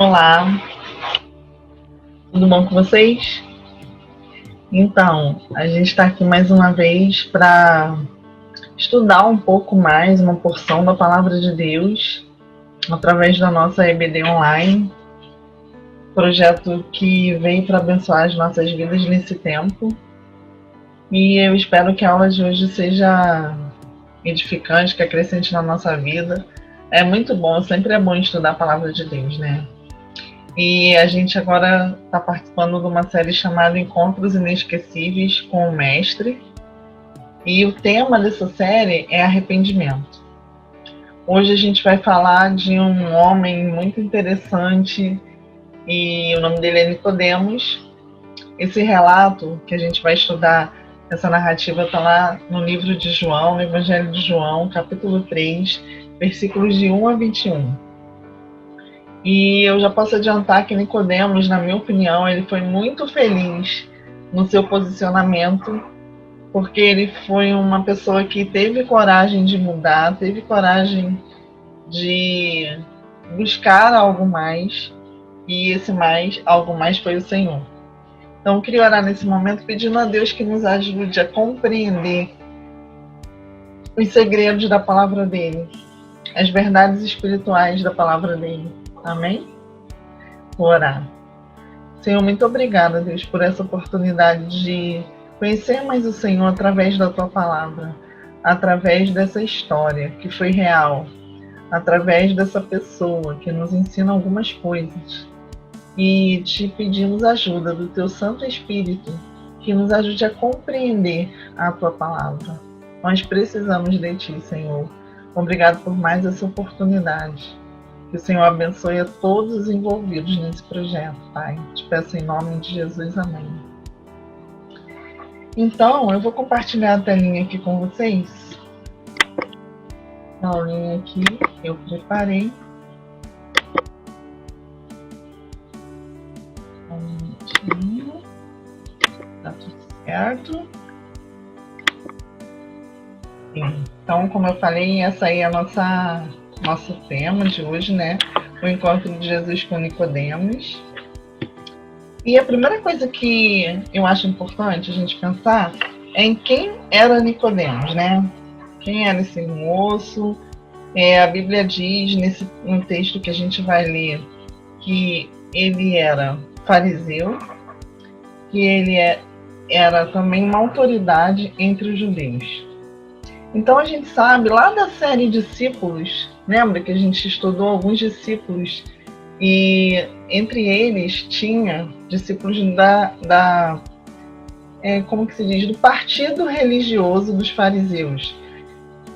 Olá, tudo bom com vocês? Então, a gente está aqui mais uma vez para estudar um pouco mais uma porção da Palavra de Deus através da nossa EBD Online, projeto que veio para abençoar as nossas vidas nesse tempo. E eu espero que a aula de hoje seja edificante, que acrescente na nossa vida. É muito bom, sempre é bom estudar a Palavra de Deus, né? E a gente agora está participando de uma série chamada Encontros Inesquecíveis com o Mestre. E o tema dessa série é arrependimento. Hoje a gente vai falar de um homem muito interessante e o nome dele é Nicodemos. Esse relato que a gente vai estudar, essa narrativa está lá no livro de João, no Evangelho de João, capítulo 3, versículos de 1 a 21. E eu já posso adiantar que Nicodemos, na minha opinião, ele foi muito feliz no seu posicionamento, porque ele foi uma pessoa que teve coragem de mudar, teve coragem de buscar algo mais, e esse mais, algo mais foi o Senhor. Então eu queria orar nesse momento pedindo a Deus que nos ajude a compreender os segredos da palavra dele, as verdades espirituais da palavra dele. Amém? Vou orar. Senhor, muito obrigada, Deus, por essa oportunidade de conhecer mais o Senhor através da Tua Palavra, através dessa história que foi real, através dessa pessoa que nos ensina algumas coisas. E te pedimos ajuda do Teu Santo Espírito, que nos ajude a compreender a Tua Palavra. Nós precisamos de Ti, Senhor. Obrigado por mais essa oportunidade. Que o Senhor abençoe a todos os envolvidos nesse projeto, Pai. Te peço em nome de Jesus, amém. Então, eu vau compartilhar a telinha aqui com vocês. A aulinha aqui eu preparei. Um minutinho. Tá tudo certo. Então, como eu falei, essa aí é a nosso tema de hoje, né? O encontro de Jesus com Nicodemos. E a primeira coisa que eu acho importante a gente pensar é em quem era Nicodemos, né? Quem era esse moço? A Bíblia diz no texto que a gente vai ler que ele era fariseu, que ele era também uma autoridade entre os judeus. Então a gente sabe lá da série Discípulos, lembra que a gente estudou alguns discípulos e entre eles tinha discípulos como que se diz, do partido religioso dos fariseus.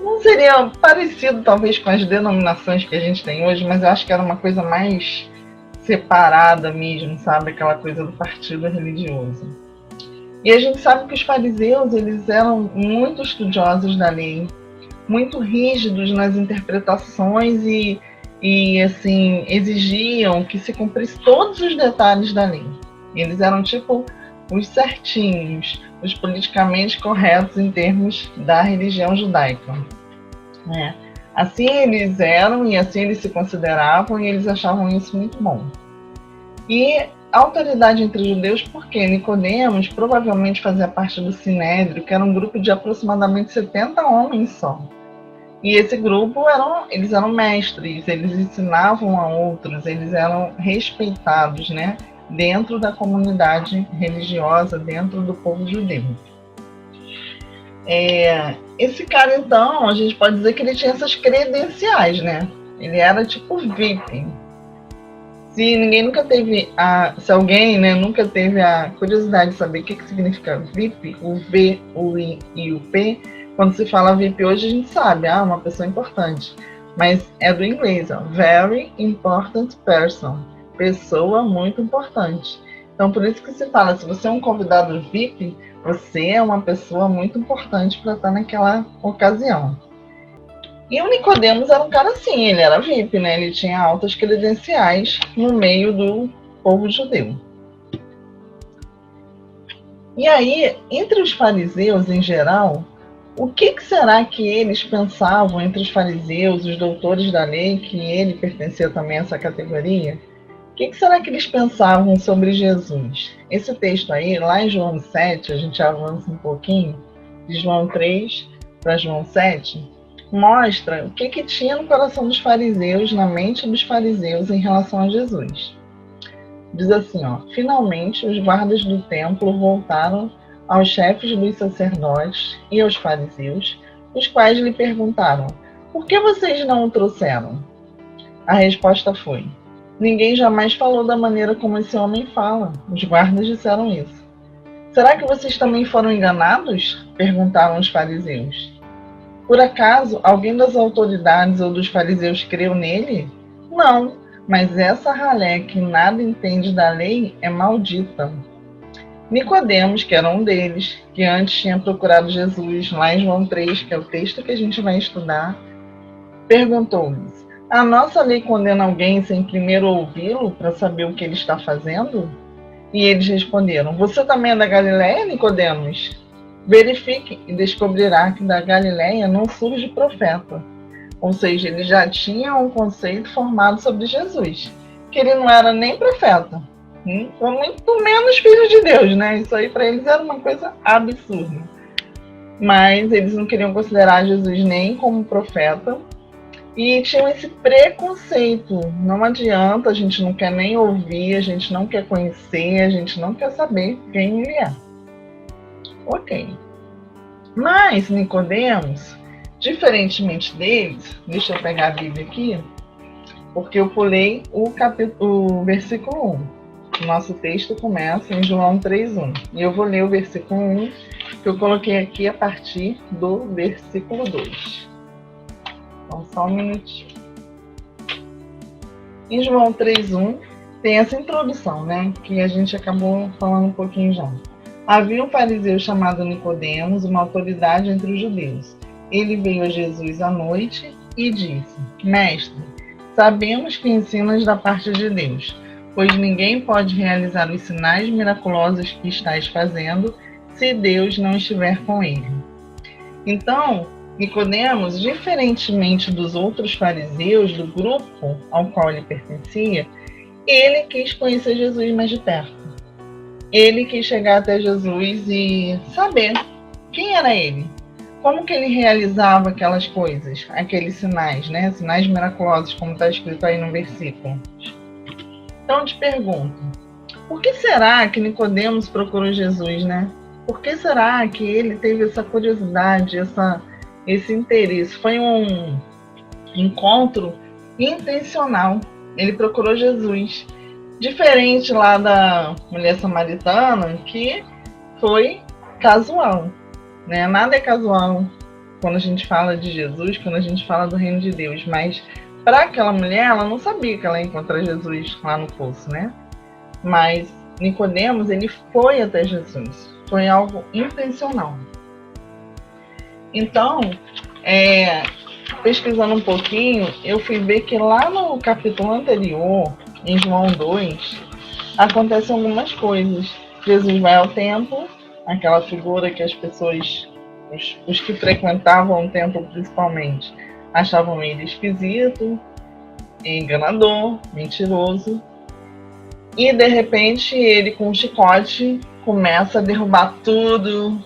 Não seria parecido talvez com as denominações que a gente tem hoje, mas eu acho que era uma coisa mais separada mesmo, sabe? Aquela coisa do partido religioso. E a gente sabe que os fariseus, eles eram muito estudiosos da lei, muito rígidos nas interpretações e assim, exigiam que se cumprisse todos os detalhes da lei. Eles eram tipo os certinhos, os politicamente corretos em termos da religião judaica. Assim eles eram e assim eles se consideravam e eles achavam isso muito bom. E a autoridade entre os judeus, porque Nicodemos provavelmente fazia parte do Sinédrio, que era um grupo de aproximadamente 70 homens só. E esse grupo eles eram mestres, eles ensinavam a outros, eles eram respeitados, né, dentro da comunidade religiosa, dentro do povo judeu. Esse cara, então, a gente pode dizer que ele tinha essas credenciais, né? Ele era tipo VIP. Se alguém, né, nunca teve a curiosidade de saber o que significa VIP, o V, o I e o P, quando se fala VIP hoje a gente sabe, uma pessoa importante, mas é do inglês, Very Important Person, pessoa muito importante. Então por isso que se fala, se você é um convidado VIP, você é uma pessoa muito importante para estar naquela ocasião. E o Nicodemos era um cara assim, ele era VIP, né? Ele tinha altas credenciais no meio do povo judeu. E aí, entre os fariseus em geral, o que será que eles pensavam entre os fariseus, os doutores da lei, que ele pertencia também a essa categoria? O que será que eles pensavam sobre Jesus? Esse texto aí, lá em João 7, a gente avança um pouquinho, de João 3 para João 7, mostra o que tinha no coração dos fariseus, na mente dos fariseus em relação a Jesus. Diz assim, ó: finalmente os guardas do templo voltaram aos chefes dos sacerdotes e aos fariseus, os quais lhe perguntaram: por que vocês não o trouxeram? A resposta foi: ninguém jamais falou da maneira como esse homem fala. Os guardas disseram isso. Será que vocês também foram enganados? Perguntaram os fariseus. Por acaso alguém das autoridades ou dos fariseus creu nele? Não, mas essa ralé que nada entende da lei é maldita. Nicodemos, que era um deles, que antes tinha procurado Jesus, lá em João 3, que é o texto que a gente vai estudar, perguntou-lhes: a nossa lei condena alguém sem primeiro ouvi-lo para saber o que ele está fazendo? E eles responderam: você também é da Galiléia, Nicodemos? Verifique e descobrirá que da Galiléia não surge profeta. Ou seja, eles já tinham um conceito formado sobre Jesus, que ele não era nem profeta, muito menos filho de Deus, né? Isso aí para eles era uma coisa absurda. Mas eles não queriam considerar Jesus nem como profeta e tinham esse preconceito. Não adianta, a gente não quer nem ouvir, a gente não quer conhecer, a gente não quer saber quem ele é. Ok. Mas Nicodemos, diferentemente deles, deixa eu pegar a Bíblia aqui, porque eu pulei o versículo 1. O nosso texto começa em João 3:1. E eu vou ler o versículo 1, que eu coloquei aqui a partir do versículo 2. Então, só um minutinho. Em João 3:1 tem essa introdução, né? Que a gente acabou falando um pouquinho já. Havia um fariseu chamado Nicodemos, uma autoridade entre os judeus. Ele veio a Jesus à noite e disse: Mestre, sabemos que ensinas da parte de Deus, pois ninguém pode realizar os sinais miraculosos que estás fazendo se Deus não estiver com ele. Então, Nicodemos, diferentemente dos outros fariseus do grupo ao qual ele pertencia, ele quis conhecer Jesus mais de perto. Ele quis chegar até Jesus e saber quem era ele, como que ele realizava aquelas coisas, aqueles sinais, né? Sinais miraculosos, como está escrito aí no versículo. Então eu te pergunto, por que será que Nicodemos procurou Jesus, né? Por que será que ele teve essa curiosidade, esse interesse? Foi um encontro intencional. Ele procurou Jesus. Diferente lá da mulher samaritana, que foi casual, né? Nada é casual quando a gente fala de Jesus, quando a gente fala do reino de Deus. Mas para aquela mulher, ela não sabia que ela ia encontrar Jesus lá no poço, né? Mas Nicodemos, ele foi até Jesus. Foi algo intencional. Então, pesquisando um pouquinho, eu fui ver que lá no capítulo anterior, em João 2, acontecem algumas coisas. Jesus vai ao templo, aquela figura que as pessoas, os que frequentavam o templo principalmente, achavam ele esquisito, enganador, mentiroso. E de repente ele com um chicote começa a derrubar todo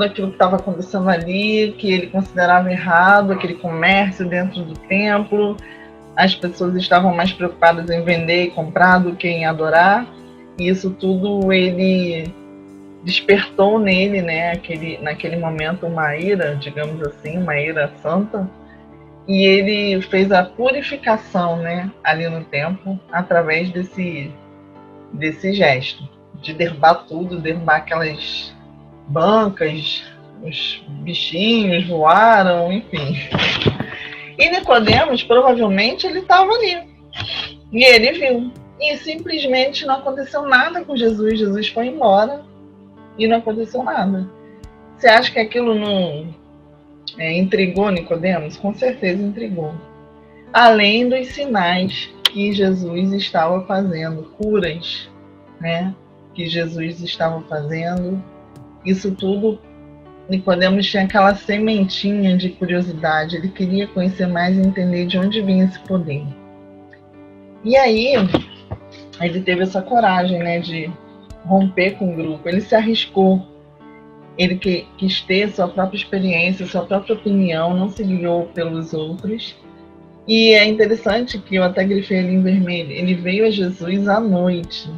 aquilo que estava acontecendo ali, que ele considerava errado, aquele comércio dentro do templo. As pessoas estavam mais preocupadas em vender e comprar do que em adorar. E isso tudo ele despertou nele, né, naquele momento, uma ira, digamos assim, uma ira santa. E ele fez a purificação, né, ali no templo, através desse gesto, de derrubar tudo, derrubar aquelas bancas, os bichinhos voaram, enfim. E Nicodemos, provavelmente, ele estava ali. E ele viu. E simplesmente não aconteceu nada com Jesus. Jesus foi embora e não aconteceu nada. Você acha que aquilo não intrigou Nicodemos? Com certeza intrigou. Além dos sinais que Jesus estava fazendo, curas, né, que Jesus estava fazendo, isso tudo, Nicodemos tinha aquela sementinha de curiosidade, ele queria conhecer mais e entender de onde vinha esse poder. E aí, ele teve essa coragem, né, de romper com o grupo. Ele se arriscou. Ele quis ter sua própria experiência, sua própria opinião, não se guiou pelos outros. E é interessante que eu até grifei ali em vermelho. Ele veio a Jesus à noite,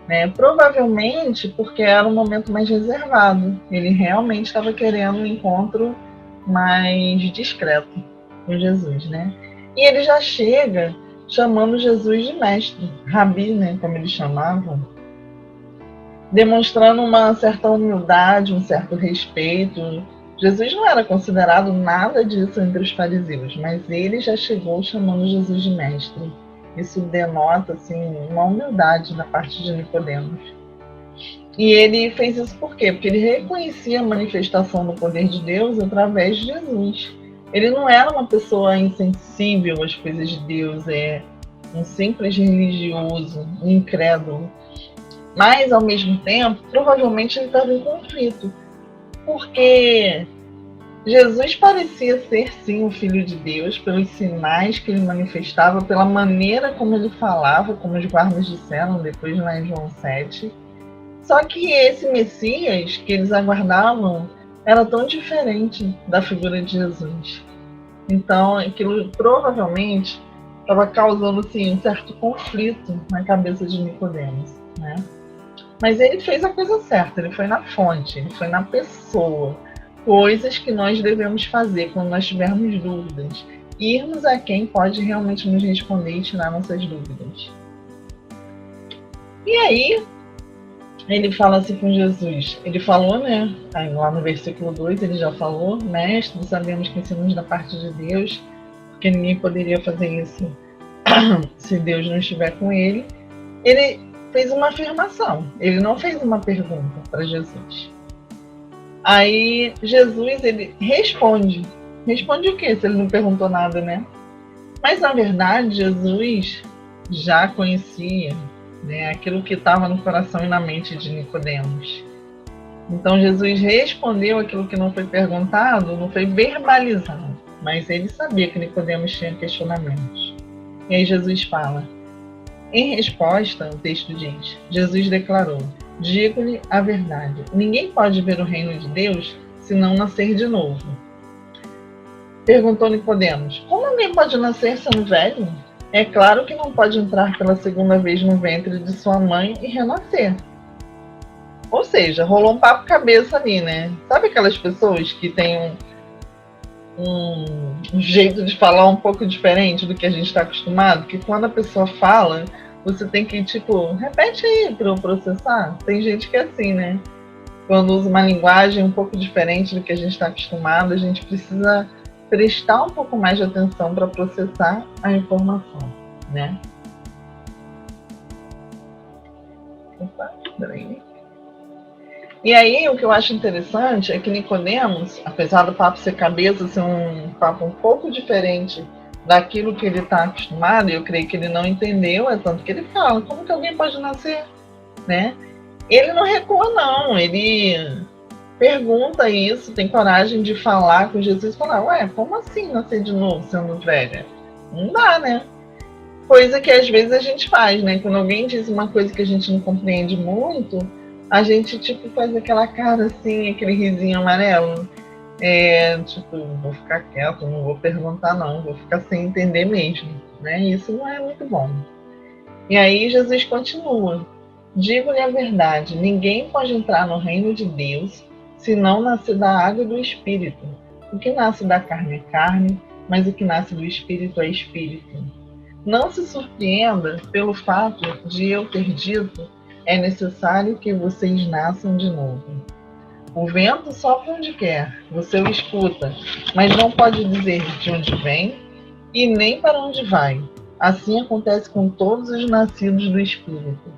né? Provavelmente porque era um momento mais reservado. Ele realmente estava querendo um encontro mais discreto com Jesus, né? E ele já chega chamando Jesus de mestre, Rabi, né, como eles chamavam, demonstrando uma certa humildade, um certo respeito. Jesus não era considerado nada disso entre os fariseus, mas ele já chegou chamando Jesus de mestre. Isso denota assim uma humildade da parte de Nicodemos. E ele fez isso por quê? Porque ele reconhecia a manifestação do poder de Deus através de Jesus. Ele não era uma pessoa insensível às coisas de Deus, um simples religioso, um incrédulo. Mas, ao mesmo tempo, provavelmente ele estava em conflito, porque Jesus parecia ser, sim, o Filho de Deus, pelos sinais que ele manifestava, pela maneira como ele falava, como os guardas disseram depois lá em João 7. Só que esse Messias que eles aguardavam era tão diferente da figura de Jesus. Então, aquilo provavelmente estava causando, sim, um certo conflito na cabeça de Nicodemos, né? Mas ele fez a coisa certa, ele foi na fonte, ele foi na pessoa. Coisas que nós devemos fazer quando nós tivermos dúvidas. Irmos a quem pode realmente nos responder e tirar nossas dúvidas. E aí, ele fala assim com Jesus. Ele falou, né? Aí, lá no versículo 2 ele já falou: Mestre, sabemos que ensinamos da parte de Deus, porque ninguém poderia fazer isso se Deus não estiver com ele. Ele fez uma afirmação, ele não fez uma pergunta para Jesus. Aí Jesus, ele responde. Responde o quê, se ele não perguntou nada, né? Mas na verdade Jesus já conhecia, né, aquilo que estava no coração e na mente de Nicodemos. Então Jesus respondeu aquilo que não foi perguntado, não foi verbalizado, mas ele sabia que Nicodemos tinha questionamentos. E aí Jesus fala. Em resposta, o texto diz, Jesus declarou: digo-lhe a verdade, ninguém pode ver o reino de Deus se não nascer de novo. Perguntou Nicodemos: como alguém pode nascer sendo velho? É claro que não pode entrar pela segunda vez no ventre de sua mãe e renascer. Ou seja, rolou um papo cabeça ali, né? Sabe aquelas pessoas que têm um jeito de falar um pouco diferente do que a gente está acostumado, que quando a pessoa fala, você tem que, tipo, repete aí para eu processar. Tem gente que é assim, né? Quando usa uma linguagem um pouco diferente do que a gente está acostumado, a gente precisa prestar um pouco mais de atenção para processar a informação, né? Opa, peraí. E aí, o que eu acho interessante é que Nicodemos, apesar do papo ser cabeça, ser um papo um pouco diferente daquilo que ele está acostumado, eu creio que ele não entendeu, é tanto que ele fala, como que alguém pode nascer, né? Ele não recua, não, ele pergunta isso, tem coragem de falar com Jesus e falar, ué, como assim nascer de novo sendo velha? Não dá, né? Coisa que às vezes a gente faz, né? Quando alguém diz uma coisa que a gente não compreende muito, a gente, tipo, faz aquela cara assim, aquele risinho amarelo. Tipo, vou ficar quieto, não vou perguntar não, vou ficar sem entender mesmo, né? Isso não é muito bom. E aí Jesus continua. Digo-lhe a verdade, ninguém pode entrar no reino de Deus se não nascer da água e do Espírito. O que nasce da carne é carne, mas o que nasce do Espírito é Espírito. Não se surpreenda pelo fato de eu ter dito é necessário que vocês nasçam de novo. O vento sopra onde quer, você o escuta, mas não pode dizer de onde vem e nem para onde vai. Assim acontece com todos os nascidos do Espírito.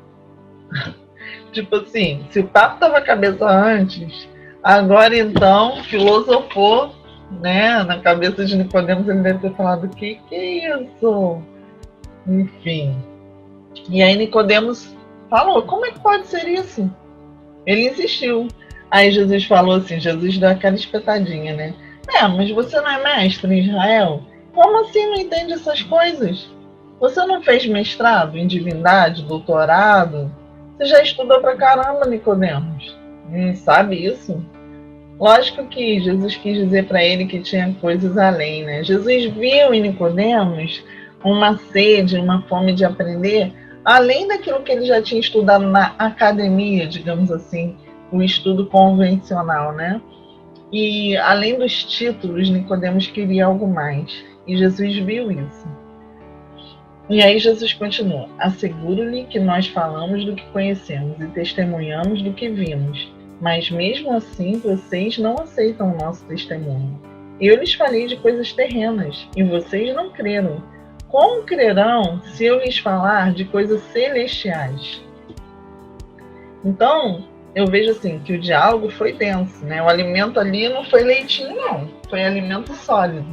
Tipo assim, se o papo estava cabeça antes, agora então filosofou, né, na cabeça de Nicodemos, ele deve ter falado, que é isso? Enfim. E aí Nicodemos falou, como é que pode ser isso? Ele insistiu. Aí Jesus falou assim, Jesus deu aquela espetadinha, né? Mas você não é mestre em Israel? Como assim não entende essas coisas? Você não fez mestrado em divindade, doutorado? Você já estudou pra caramba, Nicodemos. Não sabe isso? Lógico que Jesus quis dizer para ele que tinha coisas além, né? Jesus viu em Nicodemos uma sede, uma fome de aprender, além daquilo que ele já tinha estudado na academia, digamos assim, o estudo convencional, né? E além dos títulos, Nicodemos queria algo mais. E Jesus viu isso. E aí Jesus continua: asseguro-lhe que nós falamos do que conhecemos e testemunhamos do que vimos, mas mesmo assim vocês não aceitam o nosso testemunho. Eu lhes falei de coisas terrenas e vocês não creram. Como crerão se eu lhes falar de coisas celestiais? Então, eu vejo assim que o diálogo foi denso, né? O alimento ali não foi leitinho, não, foi alimento sólido.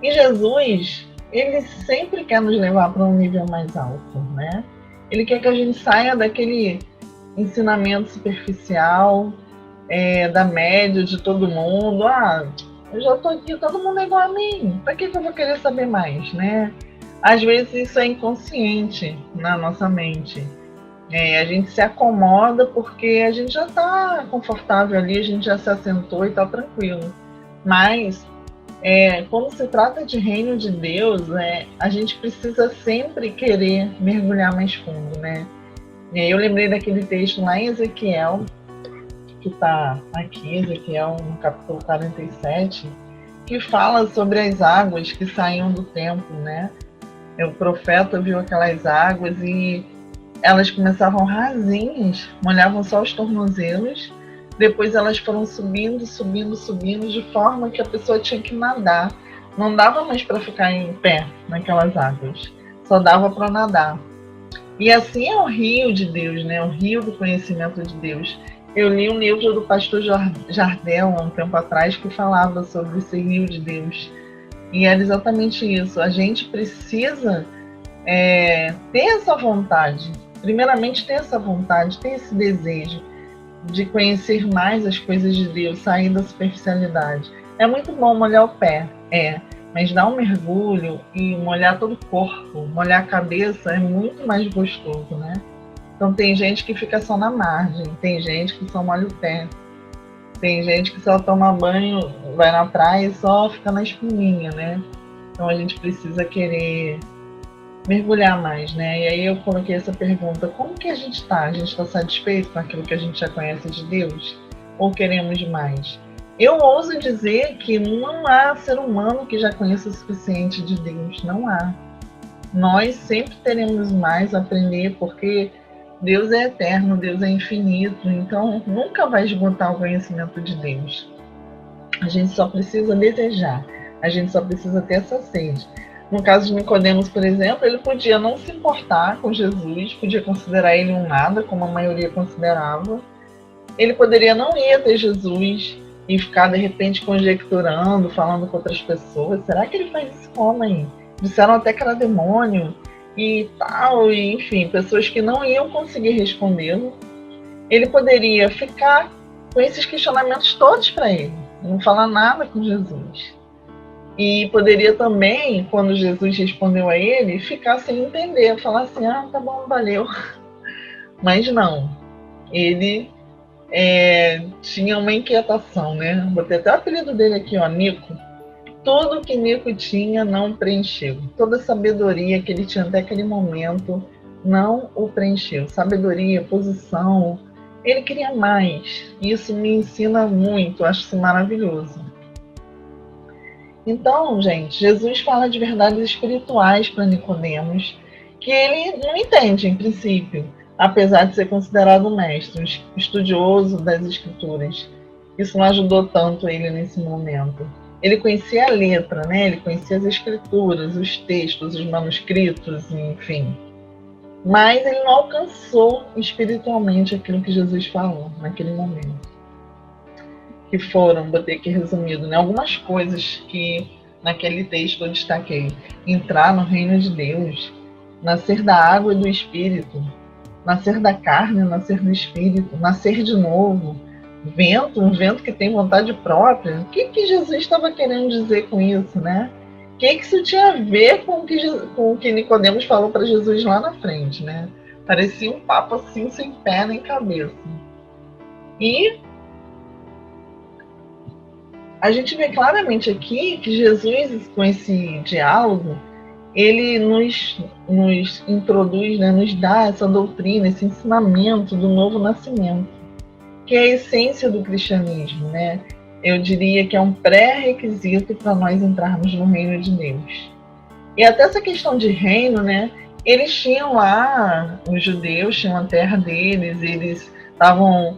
E Jesus, ele sempre quer nos levar para um nível mais alto, né? Ele quer que a gente saia daquele ensinamento superficial, da média de todo mundo. Ah, eu já estou aqui, todo mundo é igual a mim. Para que eu vou querer saber mais, né? Às vezes isso é inconsciente na nossa mente. A gente se acomoda porque a gente já está confortável ali, a gente já se assentou e está tranquilo. Mas quando se trata de reino de Deus, a gente precisa sempre querer mergulhar mais fundo, né? Eu lembrei daquele texto lá em Ezequiel, que está aqui, Ezequiel no capítulo 47, que fala sobre as águas que saíam do templo, né? O profeta viu aquelas águas e elas começavam rasinhas, molhavam só os tornozelos, depois elas foram subindo, subindo, subindo, de forma que a pessoa tinha que nadar. Não dava mais para ficar em pé naquelas águas, só dava para nadar. E assim é o rio de Deus, né? O rio do conhecimento de Deus. Eu li um livro do pastor Jardel há um tempo atrás que falava sobre esse rio de Deus. E era exatamente isso. A gente precisa ter essa vontade. Primeiramente, ter essa vontade, ter esse desejo de conhecer mais as coisas de Deus, sair da superficialidade. É muito bom molhar o pé, mas dar um mergulho e molhar todo o corpo, molhar a cabeça é muito mais gostoso, né? Então tem gente que fica só na margem, tem gente que só molha o pé, tem gente que só toma banho, vai na praia e só fica na espuminha, né? Então a gente precisa querer mergulhar mais, né? E aí eu coloquei essa pergunta: como que a gente está? A gente está satisfeito com aquilo que a gente já conhece de Deus? Ou queremos mais? Eu ouso dizer que não há ser humano que já conheça o suficiente de Deus. Não há. Nós sempre teremos mais a aprender, porque Deus é eterno, Deus é infinito, então nunca vai esgotar o conhecimento de Deus. A gente só precisa desejar, a gente só precisa ter essa sede. No caso de Nicodemos, por exemplo, ele podia não se importar com Jesus, podia considerar ele um nada, como a maioria considerava. Ele poderia não ir até Jesus e ficar, de repente, conjecturando, falando com outras pessoas. Será que ele faz isso como aí? Disseram até que era demônio e tal, e, enfim, pessoas que não iam conseguir respondê-lo. Ele poderia ficar com esses questionamentos todos para ele, não falar nada com Jesus. E poderia também, quando Jesus respondeu a ele, ficar sem entender, falar assim: ah, tá bom, valeu. Mas não, ele tinha uma inquietação, né? Botei até o apelido dele aqui, ó, Nico. Tudo que Nico tinha não preencheu. Toda a sabedoria que ele tinha até aquele momento não o preencheu. Sabedoria, posição, ele queria mais. Isso me ensina muito, acho isso maravilhoso. Então, gente, Jesus fala de verdades espirituais para Nicodemos, que ele não entende, em princípio, apesar de ser considerado mestre, estudioso das Escrituras. Isso não ajudou tanto ele nesse momento. Ele conhecia a letra, né? Ele conhecia as Escrituras, os textos, os manuscritos, enfim. Mas ele não alcançou espiritualmente aquilo que Jesus falou naquele momento. Que foram, botei aqui resumido, né? Algumas coisas que naquele texto eu destaquei: entrar no reino de Deus, nascer da água e do Espírito, nascer da carne, nascer do Espírito, nascer de novo, um vento que tem vontade própria. O que Jesus estava querendo dizer com isso, né? que isso tinha a ver com o que Nicodemos falou para Jesus lá na frente, né? Parecia um papo assim, sem pé nem cabeça. E a gente vê claramente aqui que Jesus, com esse diálogo, ele nos introduz, né, nos dá essa doutrina, esse ensinamento do novo nascimento, que é a essência do cristianismo, né? Eu diria que é um pré-requisito para nós entrarmos no reino de Deus. E até essa questão de reino, né? Eles tinham lá, os judeus tinham a terra deles, eles estavam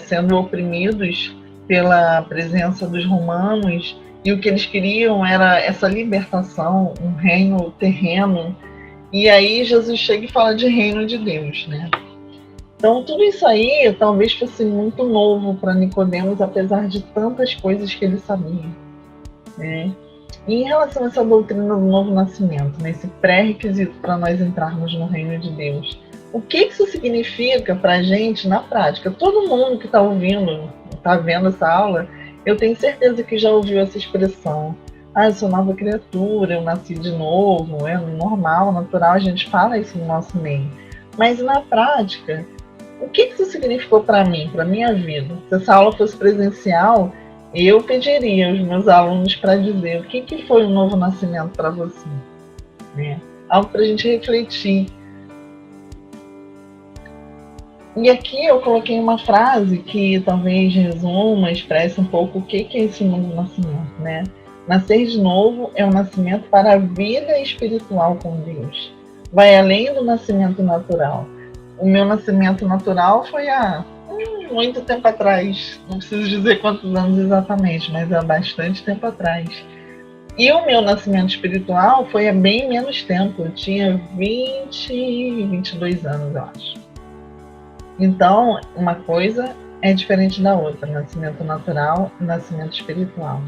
sendo oprimidos pela presença dos romanos, e o que eles queriam era essa libertação, um reino terreno. E aí Jesus chega e fala de reino de Deus, né? Então tudo isso aí talvez fosse muito novo para Nicodemos, apesar de tantas coisas que ele sabia, né? E em relação a essa doutrina do novo nascimento, nesse pré-requisito para nós entrarmos no reino de Deus, o que isso significa para a gente na prática? Todo mundo que está ouvindo, está vendo essa aula, eu tenho certeza que já ouviu essa expressão. Eu sou nova criatura, eu nasci de novo, é normal, natural, a gente fala isso no nosso meio. Mas na prática, o que isso significou para mim, para a minha vida? Se essa aula fosse presencial, eu pediria aos meus alunos para dizer o que foi o novo nascimento para você, né? Algo para a gente refletir. E aqui eu coloquei uma frase que talvez resuma, expresse um pouco o que é esse novo nascimento, né? Nascer de novo é um nascimento para a vida espiritual com Deus. Vai além do nascimento natural. O meu nascimento natural foi há muito tempo atrás. Não preciso dizer quantos anos exatamente, mas há bastante tempo atrás. E o meu nascimento espiritual foi há bem menos tempo. Eu tinha 22 anos, eu acho. Então, uma coisa é diferente da outra. Nascimento natural e nascimento espiritual.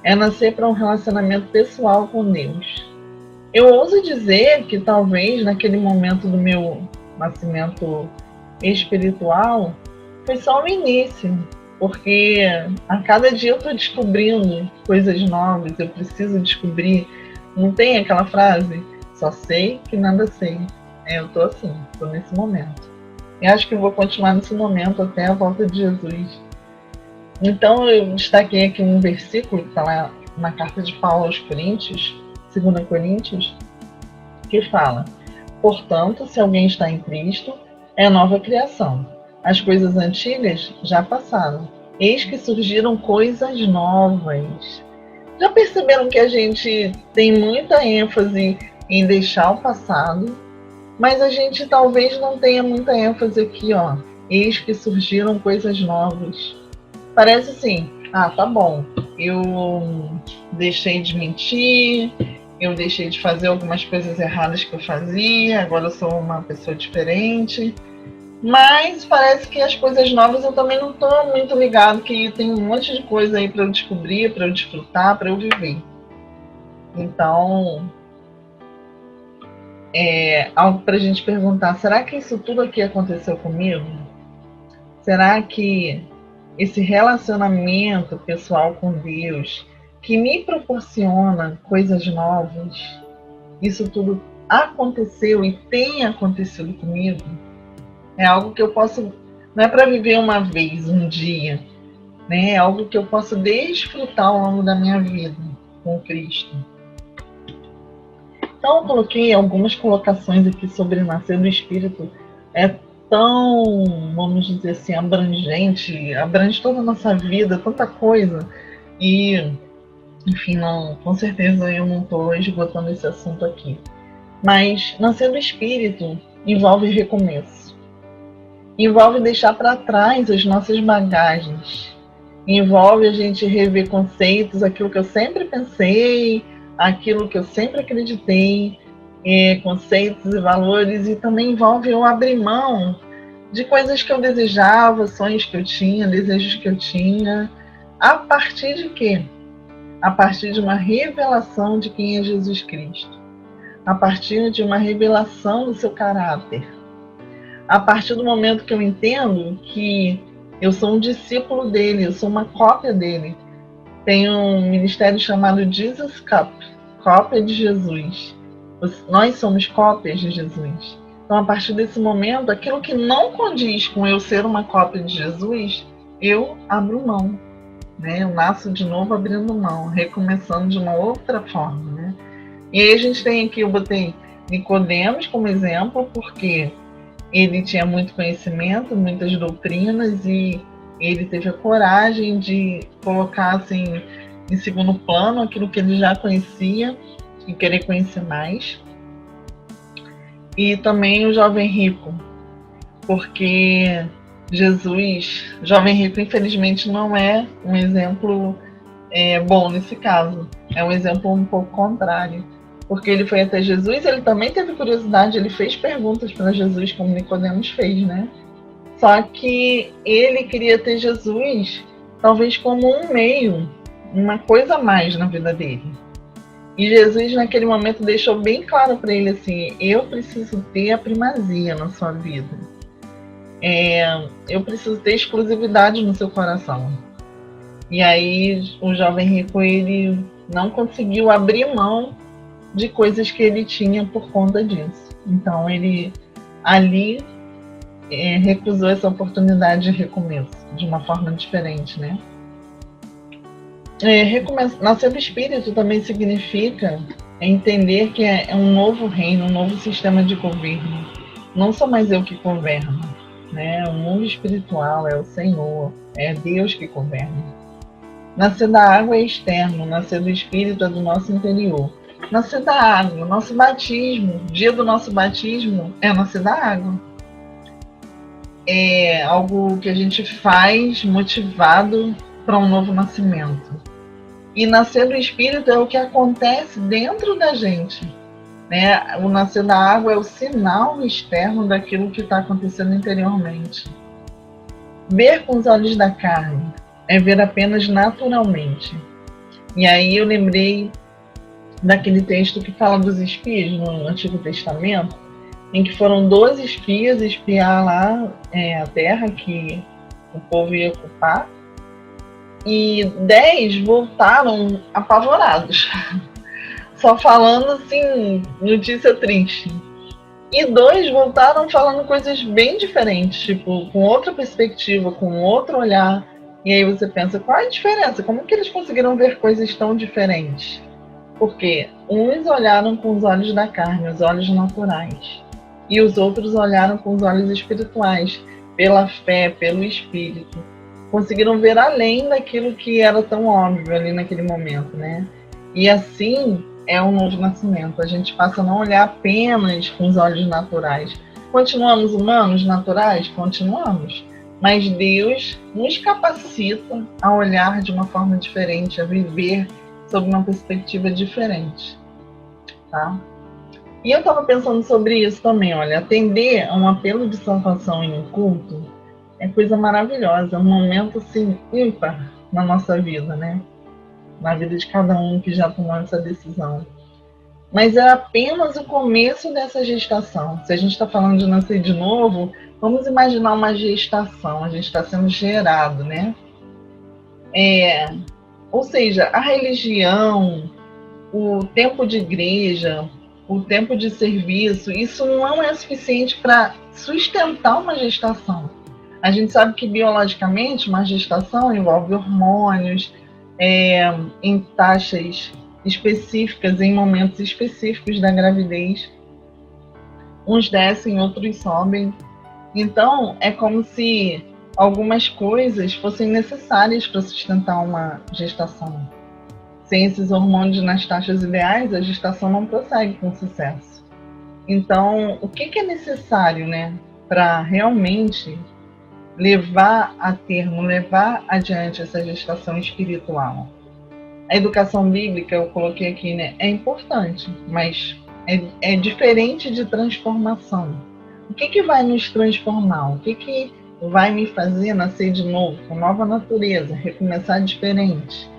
É nascer para um relacionamento pessoal com Deus. Eu ouso dizer que talvez naquele momento do meu nascimento espiritual foi só o início, porque a cada dia eu estou descobrindo coisas novas, eu preciso descobrir. Não tem aquela frase, só sei que nada sei. Eu estou assim, estou nesse momento. E acho que vou continuar nesse momento até a volta de Jesus. Então eu destaquei aqui um versículo que está lá na carta de Paulo aos Coríntios, 2 Coríntios, que fala: portanto, se alguém está em Cristo, é nova criação. As coisas antigas já passaram. Eis que surgiram coisas novas. Já perceberam que a gente tem muita ênfase em deixar o passado, mas a gente talvez não tenha muita ênfase aqui, ó. Eis que surgiram coisas novas. Parece assim, tá bom, eu deixei de mentir, eu deixei de fazer algumas coisas erradas que eu fazia, agora eu sou uma pessoa diferente. Mas parece que as coisas novas eu também não estou muito ligado, que tem um monte de coisa aí para eu descobrir, para eu desfrutar, para eu viver. Então, é algo para a gente perguntar, será que isso tudo aqui aconteceu comigo? Será que esse relacionamento pessoal com Deus, que me proporciona coisas novas, isso tudo aconteceu e tem acontecido comigo? É algo que eu posso, não é para viver uma vez, um dia, né? É algo que eu posso desfrutar ao longo da minha vida com Cristo. Então eu coloquei algumas colocações aqui sobre nascer do Espírito. É tão, vamos dizer assim, abrangente, abrange toda a nossa vida, tanta coisa. E, enfim, com certeza eu não estou esgotando esse assunto aqui. Mas nascer do Espírito envolve recomeço. Envolve deixar para trás as nossas bagagens. Envolve a gente rever conceitos, aquilo que eu sempre pensei, aquilo que eu sempre acreditei, conceitos e valores, e também envolve eu abrir mão de coisas que eu desejava, sonhos que eu tinha, desejos que eu tinha. A partir de quê? A partir de uma revelação de quem é Jesus Cristo. A partir de uma revelação do seu caráter. A partir do momento que eu entendo que eu sou um discípulo dele, eu sou uma cópia dele. Tem um ministério chamado Jesus Cup, cópia de Jesus. Nós somos cópias de Jesus. Então, a partir desse momento, aquilo que não condiz com eu ser uma cópia de Jesus, eu abro mão, né? Eu nasço de novo abrindo mão, recomeçando de uma outra forma, né? E aí a gente tem aqui, eu botei Nicodemos como exemplo, porque ele tinha muito conhecimento, muitas doutrinas, e ele teve a coragem de colocar assim, em segundo plano aquilo que ele já conhecia e querer conhecer mais. E também o jovem rico, porque Jesus, jovem rico, infelizmente não é um exemplo bom nesse caso. É um exemplo um pouco contrário. Porque ele foi até Jesus, ele também teve curiosidade, ele fez perguntas para Jesus, como Nicodemos fez, né? Só que ele queria ter Jesus, talvez como um meio, uma coisa a mais na vida dele. E Jesus, naquele momento, deixou bem claro para ele assim: eu preciso ter a primazia na sua vida. Eu preciso ter exclusividade no seu coração. E aí, o jovem rico, ele não conseguiu abrir mão de coisas que ele tinha por conta disso. Então, ele ali recusou essa oportunidade de recomeço, de uma forma diferente, né? Nascer do Espírito também significa entender que é um novo reino, um novo sistema de governo. Não sou mais eu que governo, né? O mundo espiritual é o Senhor, é Deus que governa. Nascer da água é externo, nascer do Espírito é do nosso interior. Nascer da água, nosso batismo, dia do nosso batismo é nascer da água. É algo que a gente faz motivado para um novo nascimento. E nascer do Espírito é o que acontece dentro da gente, né? O nascer da água é o sinal externo daquilo que está acontecendo interiormente. Ver com os olhos da carne é ver apenas naturalmente. E aí eu lembrei daquele texto que fala dos espias no Antigo Testamento, em que foram 12 espias espiar lá a terra que o povo ia ocupar, e 10 voltaram apavorados, só falando assim, notícia triste. E 2 voltaram falando coisas bem diferentes, tipo, com outra perspectiva, com outro olhar. E aí você pensa, qual é a diferença? Como que eles conseguiram ver coisas tão diferentes? Porque uns olharam com os olhos da carne, os olhos naturais, e os outros olharam com os olhos espirituais, pela fé, pelo Espírito. Conseguiram ver além daquilo que era tão óbvio ali naquele momento, né? E assim é um novo nascimento. A gente passa a não olhar apenas com os olhos naturais. Continuamos humanos, naturais? Continuamos. Mas Deus nos capacita a olhar de uma forma diferente, a viver sob uma perspectiva diferente, tá? E eu estava pensando sobre isso também, olha, atender a um apelo de salvação em um culto é coisa maravilhosa, é um momento assim ímpar na nossa vida, né? Na vida de cada um que já tomou essa decisão. Mas é apenas o começo dessa gestação. Se a gente está falando de nascer de novo, vamos imaginar uma gestação, a gente está sendo gerado, né? Ou seja, a religião, o tempo de igreja, o tempo de serviço, isso não é suficiente para sustentar uma gestação. A gente sabe que biologicamente uma gestação envolve hormônios em taxas específicas, em momentos específicos da gravidez. Uns descem, outros sobem. Então, é como se algumas coisas fossem necessárias para sustentar uma gestação. Sem esses hormônios nas taxas ideais, a gestação não prossegue com sucesso. Então, o que é necessário, né, para realmente levar a termo, levar adiante essa gestação espiritual? A educação bíblica, eu coloquei aqui, né, é importante, mas é diferente de transformação. O que vai nos transformar? O que vai me fazer nascer de novo, com nova natureza, recomeçar diferente?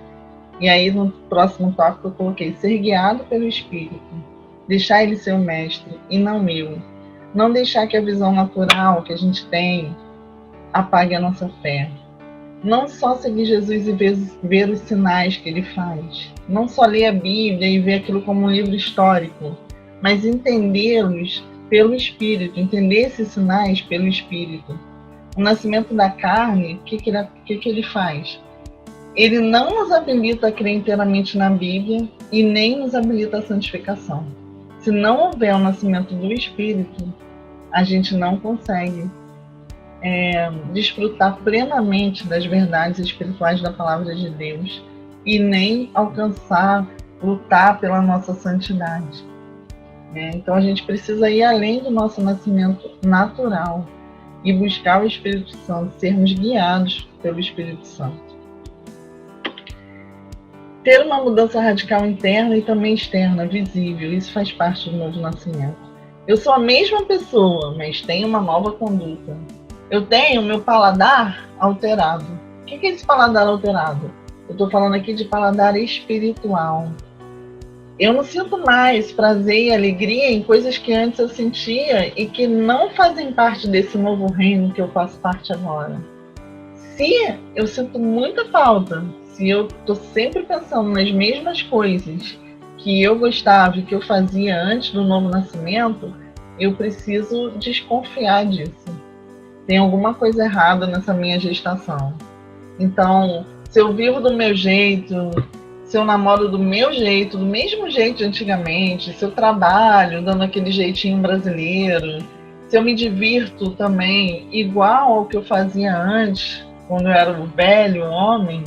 E aí, no próximo tópico, eu coloquei ser guiado pelo Espírito, deixar ele ser o mestre e não eu. Não deixar que a visão natural que a gente tem apague a nossa fé. Não só seguir Jesus e ver os sinais que ele faz. Não só ler a Bíblia e ver aquilo como um livro histórico, mas entendê-los pelo Espírito, entender esses sinais pelo Espírito. O nascimento da carne, o que ele faz? Ele não nos habilita a crer inteiramente na Bíblia e nem nos habilita à santificação. Se não houver o nascimento do Espírito, a gente não consegue desfrutar plenamente das verdades espirituais da palavra de Deus e nem alcançar, lutar pela nossa santidade. Então a gente precisa ir além do nosso nascimento natural e buscar o Espírito Santo, sermos guiados pelo Espírito Santo. Ter uma mudança radical interna e também externa, visível, isso faz parte do novo nascimento. Eu sou a mesma pessoa, mas tenho uma nova conduta. Eu tenho meu paladar alterado. O que é esse paladar alterado? Eu estou falando aqui de paladar espiritual. Eu não sinto mais prazer e alegria em coisas que antes eu sentia e que não fazem parte desse novo reino que eu faço parte agora. Se eu sinto muita falta, se eu estou sempre pensando nas mesmas coisas que eu gostava e que eu fazia antes do novo nascimento, eu preciso desconfiar disso. Tem alguma coisa errada nessa minha gestação. Então, se eu vivo do meu jeito, se eu namoro do meu jeito, do mesmo jeito de antigamente, se eu trabalho dando aquele jeitinho brasileiro, se eu me divirto também igual ao que eu fazia antes, quando eu era um velho homem,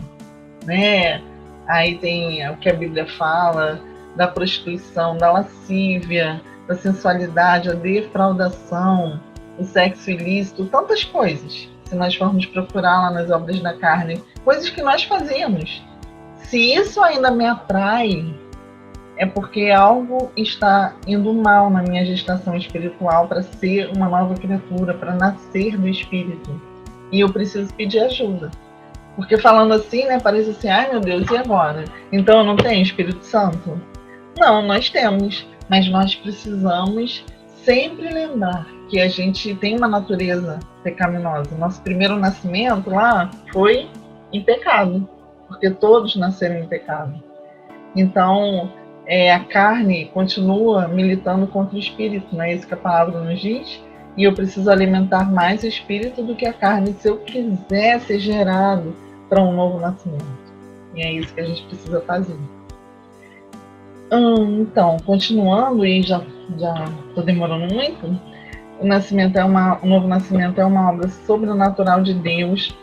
né? Aí tem o que a Bíblia fala da prostituição, da lascívia, da sensualidade, a defraudação, o sexo ilícito, tantas coisas. Se nós formos procurar lá nas obras da carne, coisas que nós fazíamos. Se isso ainda me atrai, é porque algo está indo mal na minha gestação espiritual para ser uma nova criatura, para nascer do Espírito. E eu preciso pedir ajuda. Porque falando assim, né, parece assim, ai meu Deus, e agora? Então eu não tenho Espírito Santo? Não, nós temos, mas nós precisamos sempre lembrar que a gente tem uma natureza pecaminosa. Nosso primeiro nascimento lá foi em pecado, porque todos nasceram em pecado. Então, a carne continua militando contra o espírito, não é isso que a palavra nos diz? E eu preciso alimentar mais o espírito do que a carne se eu quiser ser gerado para um novo nascimento. E é isso que a gente precisa fazer. Então, continuando, e já estou demorando muito, o novo nascimento é uma obra sobrenatural de Deus,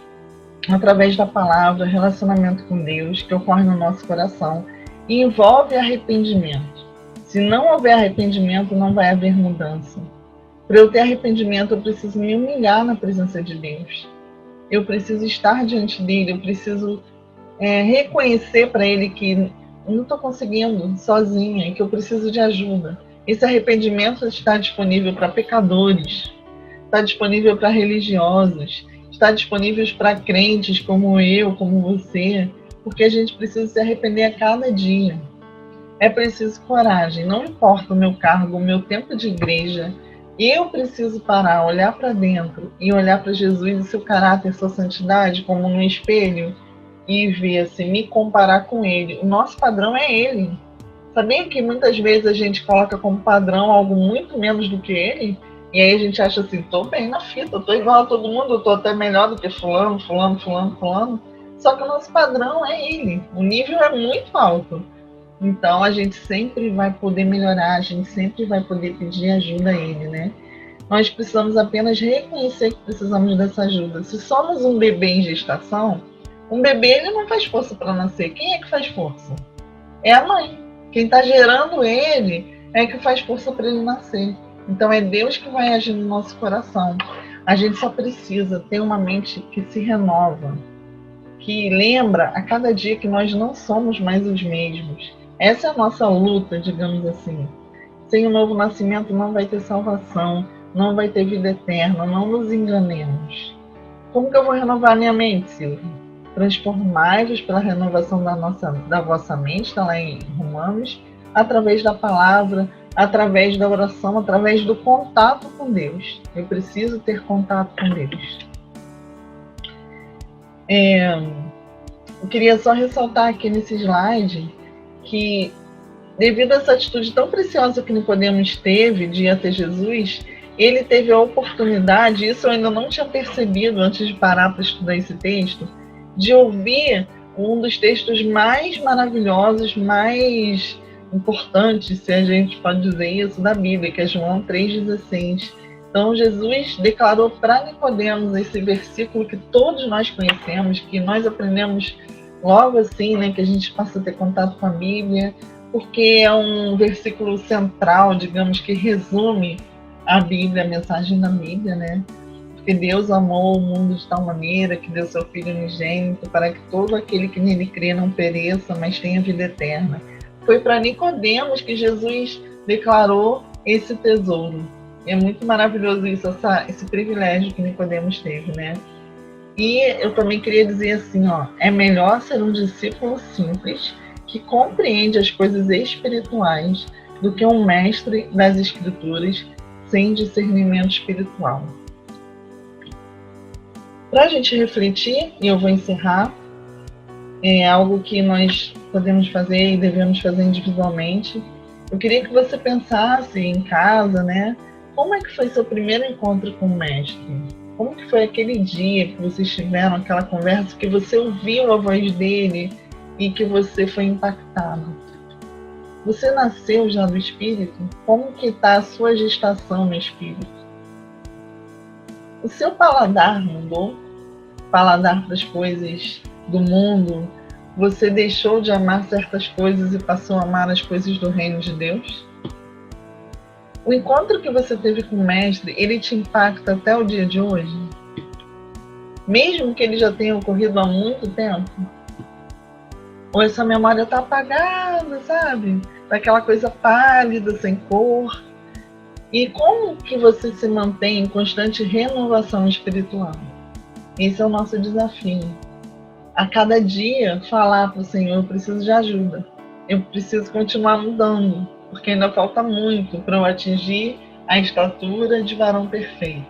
através da palavra, relacionamento com Deus, que ocorre no nosso coração, e envolve arrependimento. Se não houver arrependimento, não vai haver mudança. Para eu ter arrependimento, eu preciso me humilhar na presença de Deus. Eu preciso estar diante dele, eu preciso reconhecer para ele que eu não estou conseguindo sozinha e que eu preciso de ajuda. Esse arrependimento está disponível para pecadores, está disponível para religiosos, está disponível para crentes como eu, como você, porque a gente precisa se arrepender a cada dia. É preciso coragem, não importa o meu cargo, o meu tempo de igreja, eu preciso parar, olhar para dentro e olhar para Jesus e seu caráter, sua santidade, como num espelho, e ver, assim, me comparar com ele. O nosso padrão é ele. Sabia que muitas vezes a gente coloca como padrão algo muito menos do que ele? E aí a gente acha assim, tô bem na fita, tô igual a todo mundo, tô até melhor do que fulano. Só que o nosso padrão é ele. O nível é muito alto. Então a gente sempre vai poder melhorar, a gente sempre vai poder pedir ajuda a ele, né? Nós precisamos apenas reconhecer que precisamos dessa ajuda. Se somos um bebê em gestação, um bebê ele não faz força para nascer. Quem é que faz força? É a mãe. Quem está gerando ele é que faz força para ele nascer. Então é Deus que vai agir no nosso coração. A gente só precisa ter uma mente que se renova, que lembra a cada dia que nós não somos mais os mesmos. Essa é a nossa luta, digamos assim. Sem o novo nascimento não vai ter salvação, não vai ter vida eterna, não nos enganemos. Como que eu vou renovar minha mente, Silvia? Transformai-vos pela renovação da vossa mente, está lá em Romanos, através da palavra, através da oração, através do contato com Deus. Eu preciso ter contato com Deus. Eu queria só ressaltar aqui nesse slide que, devido a essa atitude tão preciosa que Nicodemos teve de ir até Jesus, ele teve a oportunidade, isso eu ainda não tinha percebido antes de parar para estudar esse texto, de ouvir um dos textos mais maravilhosos, mais importantes, se a gente pode dizer isso, da Bíblia, que é João 3,16. Então Jesus declarou para Nicodemos esse versículo que todos nós conhecemos, que nós aprendemos logo assim, né, que a gente passa a ter contato com a Bíblia, porque é um versículo central, digamos, que resume a Bíblia, a mensagem da Bíblia, né? Porque Deus amou o mundo de tal maneira que deu seu Filho unigênito para que todo aquele que nele crê não pereça, mas tenha vida eterna. Foi para Nicodemos que Jesus declarou esse tesouro. E é muito maravilhoso isso, esse privilégio que Nicodemos teve, né? E eu também queria dizer assim, ó, é melhor ser um discípulo simples que compreende as coisas espirituais do que um mestre das escrituras sem discernimento espiritual. Para a gente refletir, e eu vou encerrar, é algo que nós podemos fazer e devemos fazer individualmente. Eu queria que você pensasse em casa, né? Como é que foi seu primeiro encontro com o mestre? Como que foi aquele dia que vocês tiveram aquela conversa, que você ouviu a voz dele e que você foi impactado? Você nasceu já do Espírito? Como que está a sua gestação no Espírito? O seu paladar mudou? Paladar para as coisas do mundo? Você deixou de amar certas coisas e passou a amar as coisas do reino de Deus? O encontro que você teve com o mestre, ele te impacta até o dia de hoje? Mesmo que ele já tenha ocorrido há muito tempo? Ou essa memória está apagada, sabe? Daquela coisa pálida, sem cor? E como que você se mantém em constante renovação espiritual? Esse é o nosso desafio. A cada dia, falar para o Senhor, eu preciso de ajuda. Eu preciso continuar mudando, porque ainda falta muito para eu atingir a estatura de varão perfeito.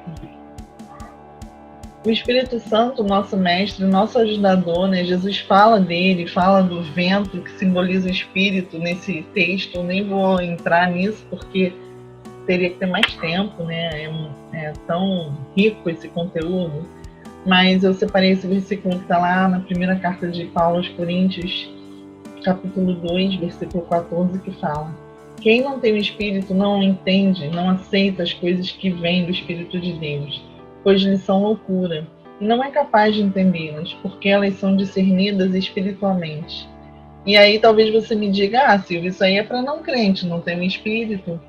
O Espírito Santo, nosso mestre, nosso ajudador, né? Jesus fala dele, fala do vento que simboliza o Espírito nesse texto. Eu nem vou entrar nisso, porque teria que ter mais tempo, né? É tão rico esse conteúdo. Mas eu separei esse versículo que está lá na primeira carta de Paulo aos Coríntios, capítulo 2, versículo 14, que fala: quem não tem o Espírito não entende, não aceita as coisas que vêm do Espírito de Deus, pois lhes são loucura, e não é capaz de entendê-las, porque elas são discernidas espiritualmente. E aí talvez você me diga, Silvia, isso aí é para não crente, não tem o Espírito.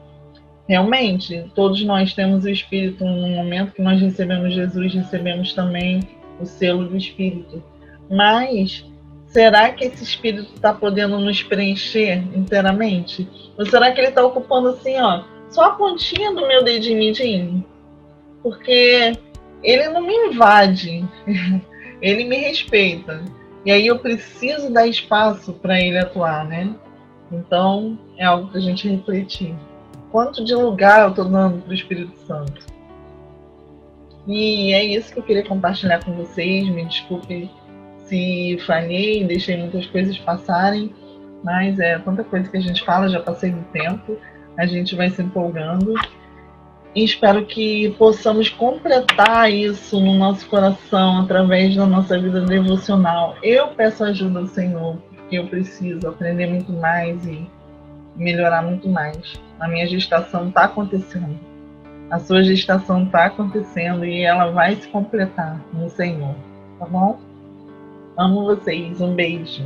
Realmente, todos nós temos o Espírito. No momento que nós recebemos Jesus, recebemos também o selo do Espírito. Mas será que esse Espírito está podendo nos preencher inteiramente? Ou será que ele está ocupando assim, ó, só a pontinha do meu dedinho mindinho? Porque ele não me invade, ele me respeita. E aí eu preciso dar espaço para ele atuar, né? Então, é algo para a gente refletir. Quanto de lugar eu estou dando para o Espírito Santo? E é isso que eu queria compartilhar com vocês. Me desculpe se falhei, deixei muitas coisas passarem, mas é tanta coisa que a gente fala, já passei do tempo, a gente vai se empolgando. E espero que possamos completar isso no nosso coração através da nossa vida devocional. Eu peço ajuda ao Senhor, porque eu preciso aprender muito mais e melhorar muito mais. A minha gestação está acontecendo. A sua gestação está acontecendo e ela vai se completar no Senhor. Tá bom? Amo vocês. Um beijo.